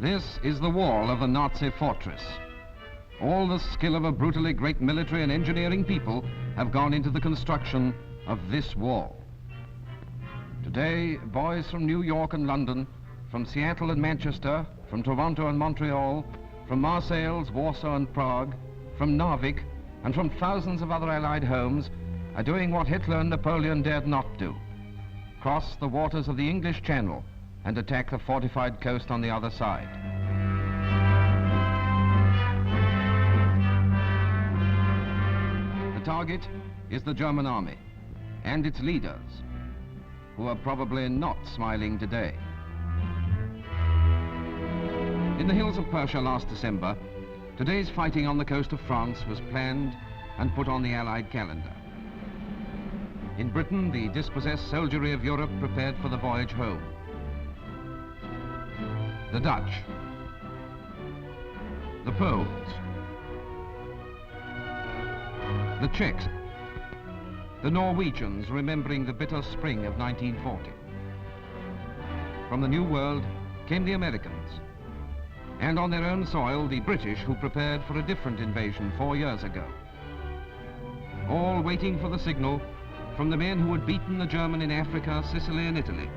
This is the wall of the Nazi fortress. All the skill of a brutally great military and engineering people have gone into the construction of this wall. Today, boys from New York and London, from Seattle and Manchester, from Toronto and Montreal, from Marseille, Warsaw and Prague, from Narvik, and from thousands of other Allied homes are doing what Hitler and Napoleon dared not do: cross the waters of the English Channel and attack the fortified coast on the other side. The target is the German army and its leaders, who are probably not smiling today. In the hills of Persia last December, today's fighting on the coast of France was planned and put on the Allied calendar. In Britain, the dispossessed soldiery of Europe prepared for the voyage home. The Dutch, the Poles, the Czechs, the Norwegians remembering the bitter spring of 1940. From the New World came the Americans, and on their own soil, the British, who prepared for a different invasion 4 years ago. All waiting for the signal from the men who had beaten the German in Africa, Sicily and Italy,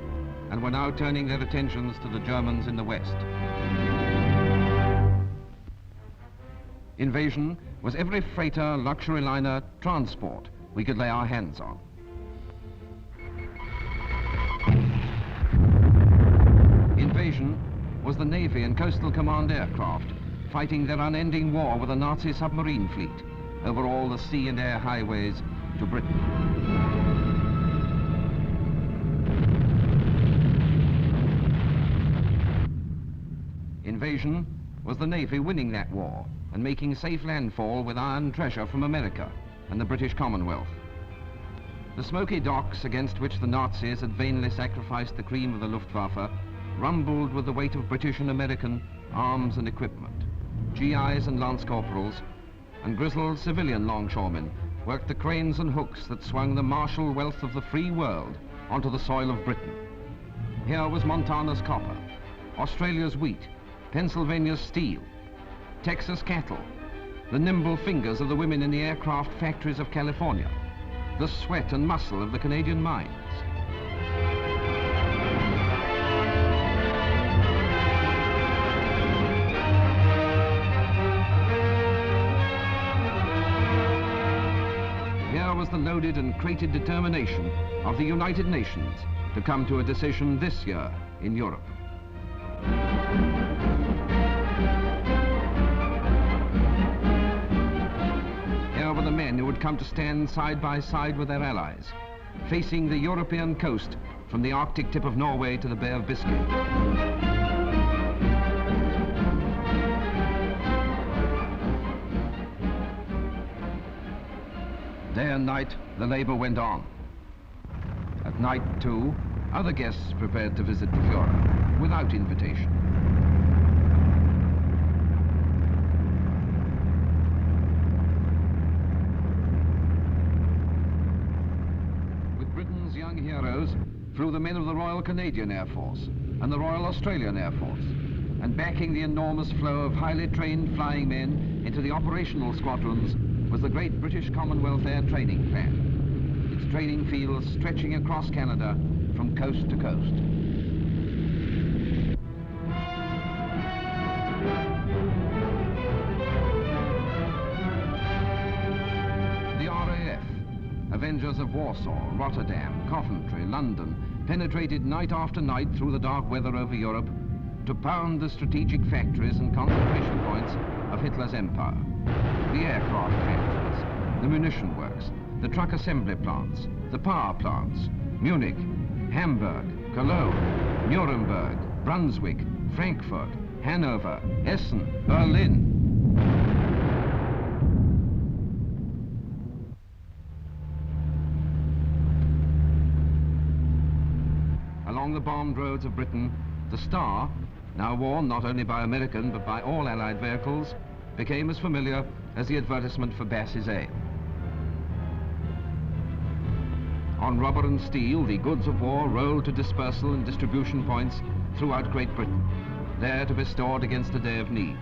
and were now turning their attentions to the Germans in the West. Invasion was every freighter, luxury liner, transport we could lay our hands on. Invasion was the Navy and Coastal Command aircraft fighting their unending war with a Nazi submarine fleet over all the sea and air highways to Britain. Invasion was the Navy winning that war and making safe landfall with iron treasure from America and the British Commonwealth. The smoky docks against which the Nazis had vainly sacrificed the cream of the Luftwaffe rumbled with the weight of British and American arms and equipment. GIs and lance corporals and grizzled civilian longshoremen worked the cranes and hooks that swung the martial wealth of the free world onto the soil of Britain. Here was Montana's copper, Australia's wheat, Pennsylvania's steel, Texas cattle, the nimble fingers of the women in the aircraft factories of California, the sweat and muscle of the Canadian mines. Here was the loaded and crated determination of the United Nations to come to a decision this year in Europe. Here were the men who would come to stand side by side with their allies, facing the European coast from the Arctic tip of Norway to the Bay of Biscay. Day and night, the labor went on. At night, too, other guests prepared to visit the Führer without invitation. With Britain's young heroes flew the men of the Royal Canadian Air Force and the Royal Australian Air Force, and backing the enormous flow of highly trained flying men into the operational squadrons was the great British Commonwealth Air Training Plan, its training fields stretching across Canada from coast to coast. The RAF, Avengers of Warsaw, Rotterdam, Coventry, London, penetrated night after night through the dark weather over Europe to pound the strategic factories and concentration points of Hitler's empire. The aircraft factories, the munition works, the truck assembly plants, the power plants, Munich, Hamburg, Cologne, Nuremberg, Brunswick, Frankfurt, Hanover, Essen, Berlin. Along the bombed roads of Britain, the star, now worn not only by American but by all Allied vehicles, became as familiar as the advertisement for Bass's ale. On rubber and steel, the goods of war rolled to dispersal and distribution points throughout Great Britain. there to be stored against a day of need.